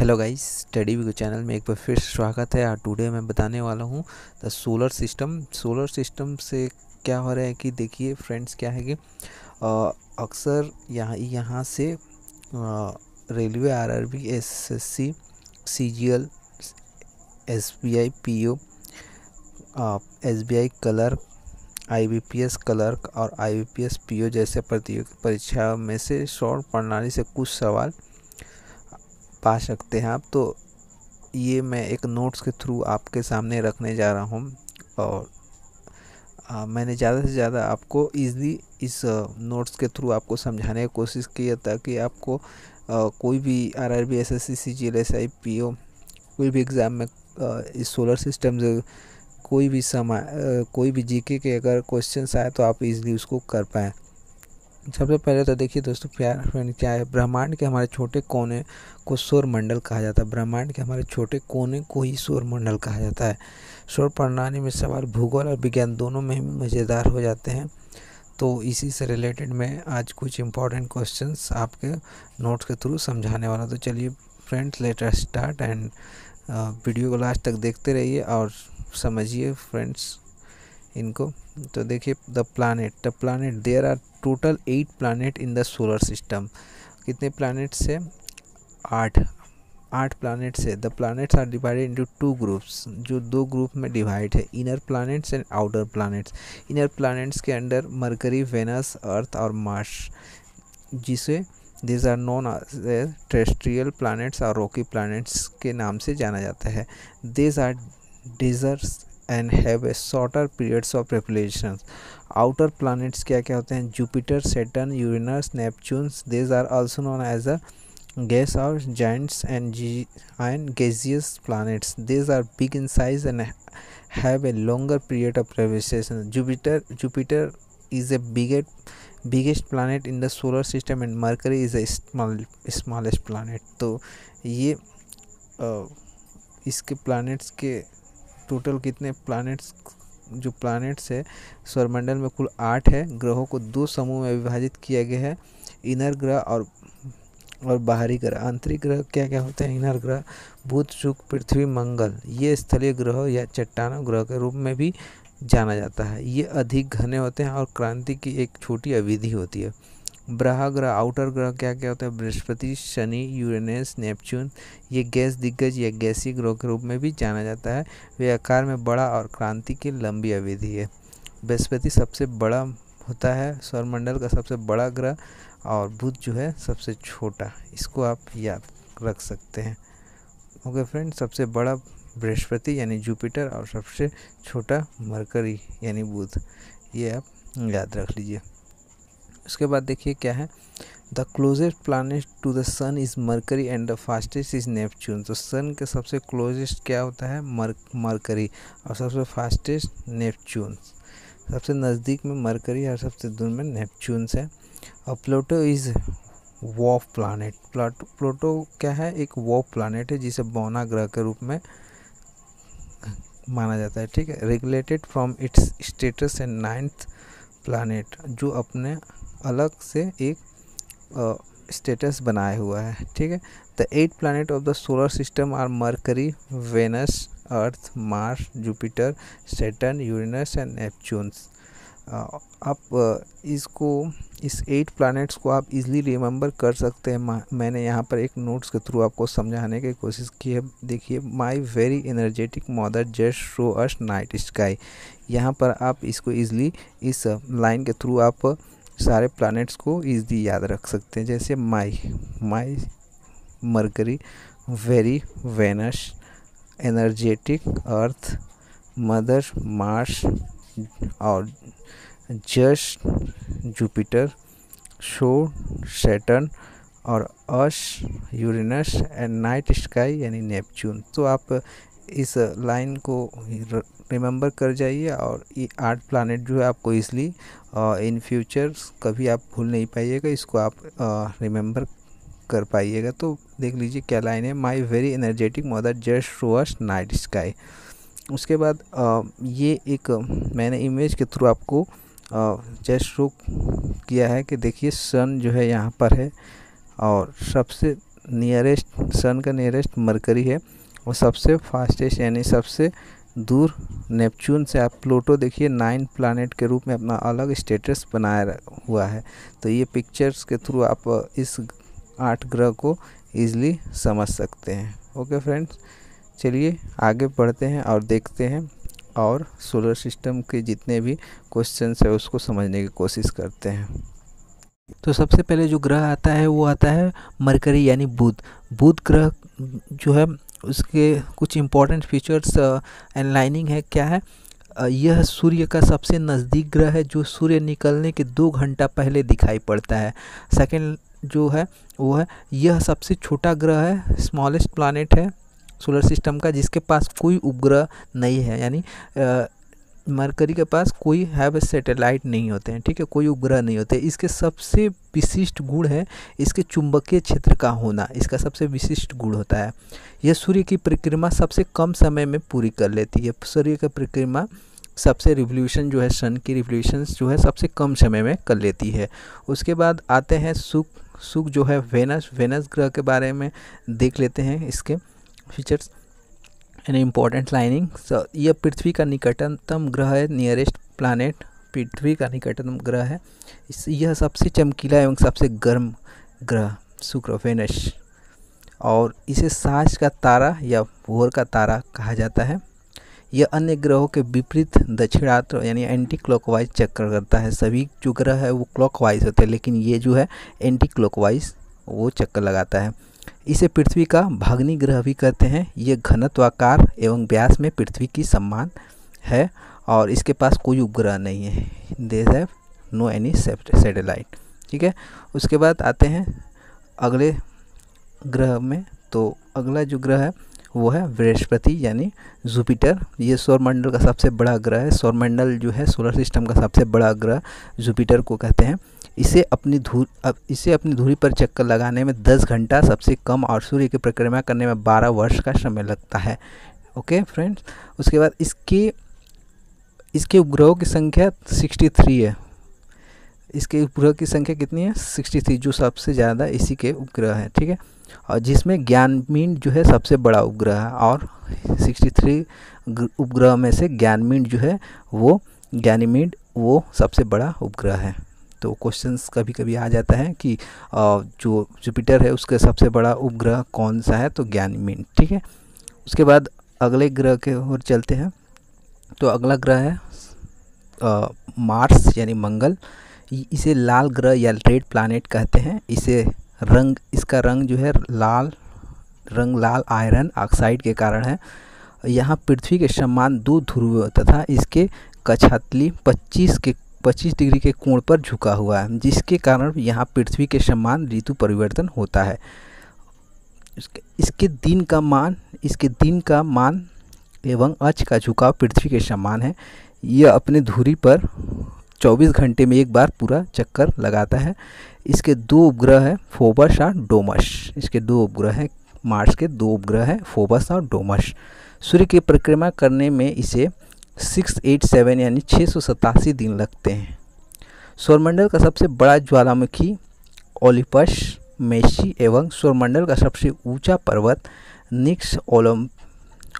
Hello guys, study with channel में एक बार फिर स्वागत है। और टुडे मैं बताने वाला हूँ द सोलर सिस्टम से क्या हो रहा है कि देखिए फ्रेंड्स, क्या है कि अक्सर यहाँ से railway, RRB, SSC, CGL, SBI PO, SBI clerk, IBPS clerk और आईबीपीएस पीओ जैसे परीक्षा में से शॉर्ट प्रणाली से कुछ सवाल पा सकते हैं आप। तो ये मैं एक नोट्स के थ्रू आपके सामने रखने जा रहा हूँ। और मैंने ज़्यादा से ज़्यादा आपको ईज़िली इस नोट्स के थ्रू आपको समझाने की कोशिश की है, ताकि आपको कोई भी RRB, SSC, CGL, SI, PO कोई भी एग्ज़ाम में इस सोलर सिस्टम से कोई भी जीके के अगर क्वेश्चंस आए तो आप इजीली उसको कर पाएँ। सबसे पहले तो देखिए दोस्तों, प्यार फ्रेंड, क्या है ब्रह्मांड के हमारे छोटे कोने को सौर मंडल कहा जाता है। ब्रह्मांड के हमारे छोटे कोने को ही सौर मंडल कहा जाता है। सौर प्रणाली में सवाल भूगोल और विज्ञान दोनों में ही मज़ेदार हो जाते हैं। तो इसी से रिलेटेड मैं आज कुछ इम्पोर्टेंट क्वेश्चंस आपके नोट्स के थ्रू समझाने वाला। तो चलिए friends, let us start and video को लास्ट तक देखते रहिए और समझिए फ्रेंड्स इनको। तो देखिए, the planet there are total 8 planet in the solar system. कितने प्लानट्स से? 8 प्लानट्स से। The planets are divided into 2 groups, जो 2 ग्रुप में डिवाइड है, inner planets and outer planets. Inner planets के अंडर मरकरी, वेनस, अर्थ और Mars, जिसे this are known as terrestrial planets और रॉकी प्लानट्स के नाम से जाना जाता है। This are deserts and have a shorter periods of revolution. Outer planets क्या क्या होते हैं? Jupiter, Saturn, Uranus, Neptunes. These are also known as a gas or giants and gaseous planets. These are big in size and have a longer period of revolution. Jupiter is a biggest planet in the solar system and Mercury is a smallest planet. तो ये इसके planets के total कितने planets, जो planets है सौरमंडल में कुल 8 है। ग्रहों को 2 समूह में विभाजित किया गया है, इनर ग्रह और बाहरी ग्रह। आंतरिक ग्रह क्या क्या होते हैं? इनर ग्रह बुध, शुक्र, पृथ्वी, मंगल। ये स्थलीय ग्रह या चट्टानों ग्रह के रूप में भी जाना जाता है। ये अधिक घने होते हैं और क्रांति की एक छोटी अवधि होती है। बाह्य ग्रह, आउटर ग्रह क्या क्या होता है? Brihaspati, Shani, Uranus, Neptune. ये गैस दिग्गज या गैसीय ग्रह के रूप में भी जाना जाता है। वे आकार में बड़ा और क्रांति की लंबी अवधि है। बृहस्पति सबसे बड़ा होता है, सौरमंडल का सबसे बड़ा ग्रह, और बुध जो है सबसे छोटा। इसको आप याद रख सकते हैं। ओके फ्रेंड, सबसे बड़ा बृहस्पति यानी जुपिटर और सबसे छोटा मरकरी यानी बुध। ये आप याद रख लीजिए। उसके बाद देखिए क्या है, the closest planet to the sun is Mercury and the fastest is Neptune. तो सन के सबसे क्लोजेस्ट क्या होता है? मरकरी, और सबसे फास्टेस्ट नेपच्यून। सबसे नज़दीक में मरकरी और सबसे दूर में नेपच्यून है। और प्लूटो इज़ वॉफ प्लानट। प्लूटो क्या है? एक वॉफ प्लानट है, जिसे बौना ग्रह के रूप में माना जाता है। ठीक है। Regulated from its status and 9th planet, जो अपने अलग से एक स्टेटस बनाए हुआ है। ठीक है। The 8 planet of the solar system are Mercury, Venus, Earth, Mars, Jupiter, Saturn, Uranus and Neptunes. आप इस 8 प्लैनेट्स को आप इजीली रिमेंबर कर सकते हैं। मैंने यहाँ पर एक नोट्स के थ्रू आपको समझाने की कोशिश की है। देखिए, my very energetic mother just show us night sky. यहाँ पर आप इसको इजीली इस लाइन के थ्रू आप सारे प्लैनेट्स को इजीली याद रख सकते हैं। जैसे माई मरकरी, वेरी वेनस, एनर्जेटिक अर्थ, मदर मार्स, और जस्ट जुपिटर, शो सैटर्न, और अस यूरेनस एंड नाइट स्काई यानी नेपच्यून। तो आप इस लाइन को रिमेंबर कर जाइए, और ये 8 प्लैनेट जो है आपको इसलिए इन फ्यूचर कभी आप भूल नहीं पाइएगा। इसको आप रिमेंबर कर पाइएगा। तो देख लीजिए क्या लाइन है, my very energetic mother just show us night sky. उसके बाद ये एक मैंने इमेज के थ्रू आपको जस्ट शो किया है कि देखिए सन जो है यहाँ पर है, और सबसे सन का नियरेस्ट मरकरी है और सबसे फास्टेस्ट यानी सबसे दूर नेपच्यून से। आप प्लूटो देखिए 9 प्लैनेट के रूप में अपना अलग स्टेटस बनाया हुआ है। तो ये पिक्चर्स के थ्रू आप इस 8 ग्रह को ईज़िली समझ सकते हैं। ओके फ्रेंड्स, चलिए आगे बढ़ते हैं और देखते हैं और सोलर सिस्टम के जितने भी क्वेश्चंस है उसको समझने की कोशिश करते हैं। तो सबसे पहले जो ग्रह आता है वो आता है मरकरी यानी बुध। बुध ग्रह जो है उसके कुछ इम्पोर्टेंट फीचर्स एनलाइनिंग है। क्या है? यह सूर्य का सबसे नज़दीक ग्रह है जो सूर्य निकलने के 2 घंटा पहले दिखाई पड़ता है। सेकंड जो है वो है यह सबसे छोटा ग्रह है, स्मॉलेस्ट प्लैनेट है सोलर सिस्टम का, जिसके पास कोई उपग्रह नहीं है। यानी मरकरी के पास कोई हैव सैटेलाइट नहीं होते हैं, ठीक है, कोई उपग्रह नहीं होते। इसके सबसे विशिष्ट गुण है इसके चुंबकीय क्षेत्र का होना, इसका सबसे विशिष्ट गुण होता है। यह सूर्य की परिक्रमा सबसे कम समय में पूरी कर लेती है। सूर्य की परिक्रमा सबसे रिवोल्यूशन जो है, सन की रिवोल्यूशंस जो है सबसे कम समय में कर लेती है। उसके बाद आते हैं शुक्र जो है वेनस ग्रह के बारे में देख लेते हैं इसके फीचर्स एंड इम्पोर्टेंट लाइनिंग। यह पृथ्वी का निकटतम ग्रह है, नियरेस्ट प्लैनेट पृथ्वी का निकटतम ग्रह है। यह सबसे चमकीला एवं सबसे गर्म ग्रह शुक्र वेनस, और इसे सांझ का तारा या भोर का तारा कहा जाता है। यह अन्य ग्रहों के विपरीत दक्षिणार्थ यानी एंटी क्लॉकवाइज चक्कर करता है। सभी जो ग्रह है वो क्लॉकवाइज होते हैं, लेकिन ये जो है एंटी क्लॉकवाइज वो चक्कर लगाता है। इसे पृथ्वी का भाग्नि ग्रह भी कहते हैं। ये घनत्वाकार एवं व्यास में पृथ्वी की समान है और इसके पास कोई उपग्रह नहीं है। They have no any satellite, ठीक है। उसके बाद आते हैं अगले ग्रह में। तो अगला जो ग्रह है वो है बृहस्पति यानी जुपिटर। ये सौरमंडल का सबसे बड़ा ग्रह है। सौरमंडल जो है सोलर सिस्टम का सबसे बड़ा ग्रह जुपिटर को कहते हैं। इसे अपनी धुरी पर चक्कर लगाने में 10 घंटा सबसे कम और सूर्य की परिक्रमा करने में 12 वर्ष का समय लगता है। ओके फ्रेंड्स, उसके बाद इसके उपग्रहों की संख्या 63 है। इसके उपग्रह की संख्या कितनी है? 63, जो सबसे ज़्यादा इसी के उपग्रह हैं, ठीक है। और जिसमें ज्ञानमीड जो है सबसे बड़ा उपग्रह है, और 63 उपग्रह में से ज्ञानमीड जो है वो ज्ञानीमीड वो सबसे बड़ा उपग्रह है। तो क्वेश्चंस कभी कभी आ जाता है कि जो जुपिटर है उसका सबसे बड़ा उपग्रह कौन सा है? तो ज्ञानीमीड, ठीक है। उसके बाद अगले ग्रह के ओर चलते हैं। तो अगला ग्रह है मार्स यानी मंगल। इसे लाल ग्रह या रेड प्लैनेट कहते हैं। इसका रंग जो है लाल आयरन ऑक्साइड के कारण है। यहाँ पृथ्वी के समान 2 ध्रुव तथा इसके कछातली 25 डिग्री के कोण पर झुका हुआ है, जिसके कारण यहाँ पृथ्वी के समान ऋतु परिवर्तन होता है। इसके दिन का मान एवं अक्ष का झुकाव पृथ्वी के समान है। यह अपने धुरी पर 24 घंटे में एक बार पूरा चक्कर लगाता है। इसके 2 उपग्रह हैं फोबस और डोमस। इसके 2 उपग्रह हैं, मार्स के 2 उपग्रह हैं फोबस और डोमस। सूर्य की परिक्रमा करने में इसे 687 यानी 687 दिन लगते हैं। सौरमंडल का सबसे बड़ा ज्वालामुखी ओलिपस मेसी एवं सौरमंडल का सबसे ऊंचा पर्वत निक्स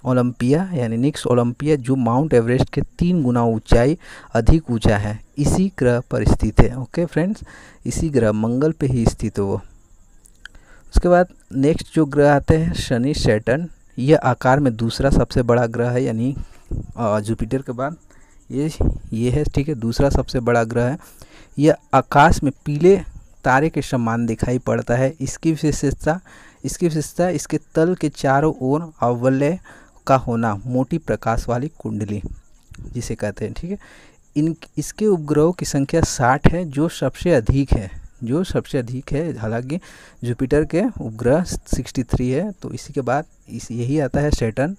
ओलंपिया जो माउंट एवरेस्ट के 3 गुना ऊंचाई अधिक ऊंचा है, इसी ग्रह पर स्थित है। ओके फ्रेंड्स, इसी ग्रह मंगल पे ही स्थित है वो। उसके बाद नेक्स्ट जो ग्रह आते हैं शनि सैटर्न। यह आकार में दूसरा सबसे बड़ा ग्रह है, यानी जुपिटर के बाद ये है, ठीक है, दूसरा सबसे बड़ा ग्रह है। यह आकाश में पीले तारे के समान दिखाई पड़ता है। इसकी विशेषता इसके तल के चारों ओर अवलय का होना, मोटी प्रकाश वाली कुंडली जिसे कहते हैं, ठीक है। इसके उपग्रहों की संख्या 60 है, जो सबसे अधिक है। हालांकि जुपिटर के उपग्रह 63 है। तो इसी के बाद यही आता है सैटर्न।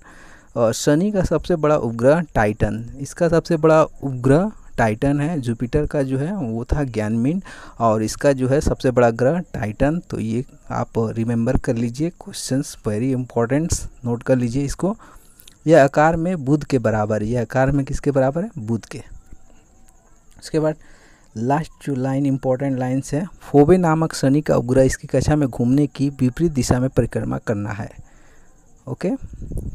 और शनि का सबसे बड़ा उपग्रह टाइटन। इसका सबसे बड़ा उपग्रह टाइटन है। जुपिटर का जो है वो था गैनमीड, और इसका जो है सबसे बड़ा ग्रह टाइटन। तो ये आप रिमेंबर कर लीजिए, क्वेश्चंस वेरी इंपॉर्टेंट्स, नोट कर लीजिए इसको। यह आकार में बुध के बराबर, यह आकार में किसके बराबर है? बुध के। उसके बाद लास्ट जो लाइन इंपॉर्टेंट लाइन्स है, फोबे नामक शनि का उपग्रह इसकी कक्षा में घूमने की विपरीत दिशा में परिक्रमा करना है। ओके,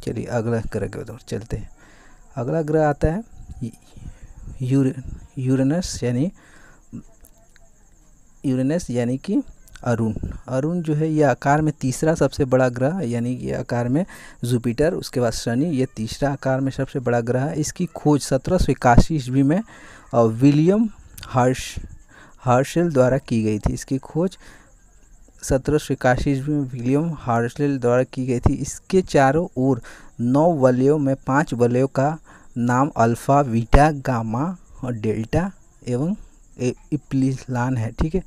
चलिए अगला ग्रह की ओर चलते हैं। अगला ग्रह आता है यूरेनस यानी कि अरुण जो है ये आकार में तीसरा सबसे बड़ा ग्रह, यानी कि आकार में जुपिटर, उसके बाद शनि, ये तीसरा आकार में सबसे बड़ा ग्रह है। इसकी खोज 1781 ईस्वी में विलियम हर्शेल द्वारा की गई थी। इसकी खोज 1781 ईस्वी में विलियम हर्शेल द्वारा की गई थी। इसके चारों ओर 9 वलयों में 5 वलयों का नाम अल्फा, बीटा, गामा और डेल्टा एवं इप्सिलॉन है। ठीक है,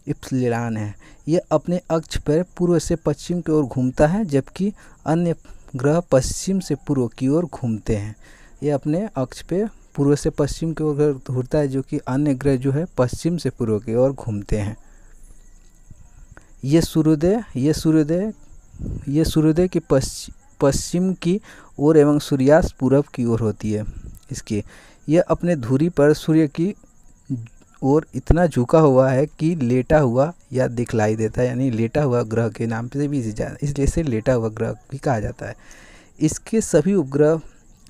इप्सिलॉन है। यह अपने अक्ष पर पूर्व से पश्चिम की ओर घूमता है, जबकि अन्य ग्रह पश्चिम से पूर्व की ओर घूमते हैं। यह अपने अक्ष पे पूर्व से पश्चिम की ओर घूमता है, जो कि अन्य ग्रह जो है पश्चिम से पूर्व की ओर घूमते हैं। ये सूर्योदय की पश्चिम की ओर एवं सूर्यास्त पूर्व की ओर होती है। इसकी यह अपने धुरी पर सूर्य की ओर इतना झुका हुआ है कि लेटा हुआ या दिखलाई देता है, यानी लेटा हुआ ग्रह के नाम से भी इसलिए इसे लेटा हुआ ग्रह भी कहा जाता है। इसके सभी उपग्रह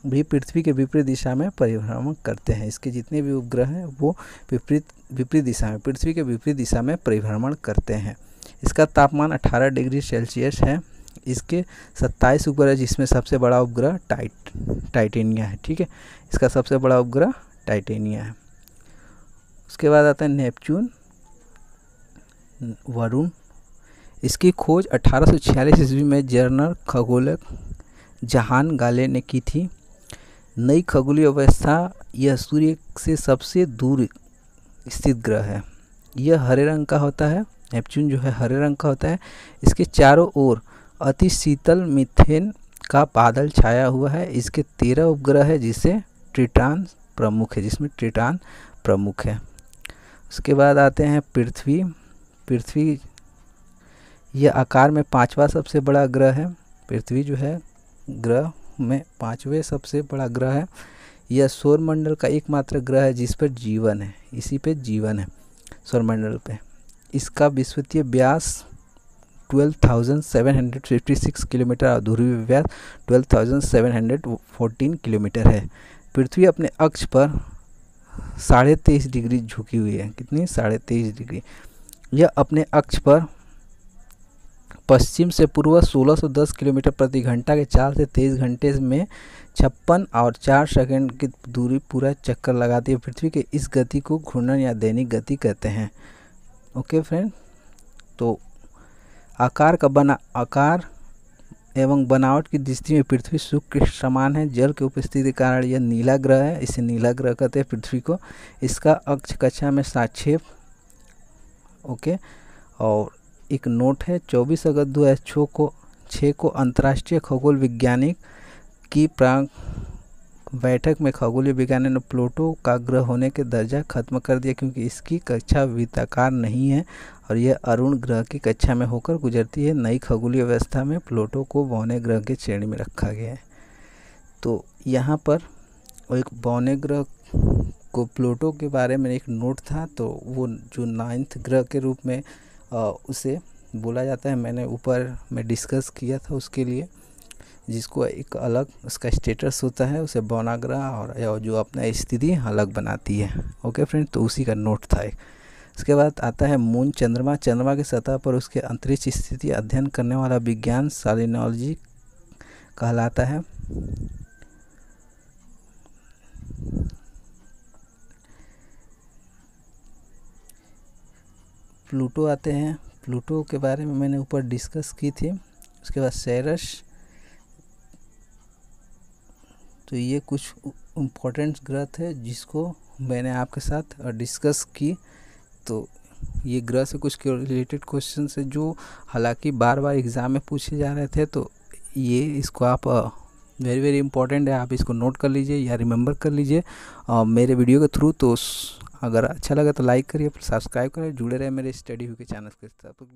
भी पृथ्वी के विपरीत दिशा में परिभ्रमण करते हैं। इसके जितने भी उपग्रह हैं वो विपरीत दिशा में, पृथ्वी के विपरीत दिशा में परिभ्रमण करते हैं। इसका तापमान 18 डिग्री सेल्सियस है। इसके 27 उपग्रह, जिसमें सबसे बड़ा उपग्रह टाइटेनिया है। ठीक है, इसका सबसे बड़ा उपग्रह टाइटेनिया है। उसके बाद आता है नेपच्यून, वरुण। इसकी खोज 1846 ईस्वी में जर्नल खगोलक जहान गाले ने की थी। नई खगोलीय व्यवस्था, यह सूर्य से सबसे दूर स्थित ग्रह है। यह हरे रंग का होता है। नेपच्यून जो है हरे रंग का होता है। इसके चारों ओर अति शीतल मीथेन का बादल छाया हुआ है। इसके 13 उपग्रह है, जिसमें ट्रिटॉन प्रमुख है। उसके बाद आते हैं पृथ्वी यह आकार में 5वां सबसे बड़ा ग्रह है। पृथ्वी जो है ग्रह में 5वें सबसे बड़ा ग्रह है। यह सौरमंडल का एकमात्र ग्रह है जिस पर जीवन है। इसी पे जीवन है सौरमंडल पे। इसका विषुवतीय व्यास 12,756 किलोमीटर और ध्रुवीय व्यास 12,714 किलोमीटर है। पृथ्वी अपने अक्ष पर 23.5 डिग्री झुकी हुई है। कितनी? 23.5 डिग्री। यह अपने अक्ष पर पश्चिम से पूर्व 1610 किलोमीटर प्रति घंटा के चाल से 23 घंटे में 56 और 4 सेकंड की दूरी पूरा चक्कर लगाती है। पृथ्वी के इस गति को घूर्णन या दैनिक गति कहते हैं। ओके फ्रेंड, तो आकार एवं बनावट की दृष्टि में पृथ्वी शुक्र के समान है। जल की उपस्थिति के कारण यह नीला ग्रह है। इसे नीला ग्रह कहते हैं पृथ्वी को। इसका अक्ष कक्षा में साक्षेप। ओके, और एक नोट है, 24 अगस्त 2006 को अंतर्राष्ट्रीय खगोल वैज्ञानिक की प्राक बैठक में खगोलीय विज्ञानी ने प्लूटो का ग्रह होने के दर्जा खत्म कर दिया, क्योंकि इसकी कक्षा वृत्ताकार नहीं है और यह अरुण ग्रह की कक्षा में होकर गुजरती है। नई खगोलीय व्यवस्था में प्लूटो को बौने ग्रह के श्रेणी में रखा गया है। तो यहाँ पर एक बौने ग्रह को प्लूटो के बारे में एक नोट था, तो वो जो 9th ग्रह के रूप में उसे बोला जाता है। मैंने ऊपर में डिस्कस किया था उसके लिए, जिसको एक अलग उसका स्टेटस होता है, उसे बौना ग्रह और जो अपना स्थिति अलग बनाती है। ओके फ्रेंड, तो उसी का नोट था एक। इसके बाद आता है मून, चंद्रमा। चंद्रमा की सतह पर उसके अंतरिक्ष स्थिति अध्ययन करने वाला विज्ञान सेलेनोलॉजी कहलाता है। प्लूटो आते हैं। प्लूटो के बारे में मैंने ऊपर डिस्कस की थी। उसके बाद सेरस। तो ये कुछ इम्पोर्टेंट ग्रह थे जिसको मैंने आपके साथ डिस्कस की। तो ये ग्रह से कुछ रिलेटेड क्वेश्चन है जो हालांकि बार बार एग्ज़ाम में पूछे जा रहे थे, तो ये इसको आप वेरी वेरी इंपॉर्टेंट है, आप इसको नोट कर लीजिए या रिमेंबर कर लीजिए मेरे वीडियो के थ्रू। तो अगर अच्छा लगा तो लाइक करिए, सब्सक्राइब करें, जुड़े रहे मेरे स्टडी व्यू के चैनल के साथ। तो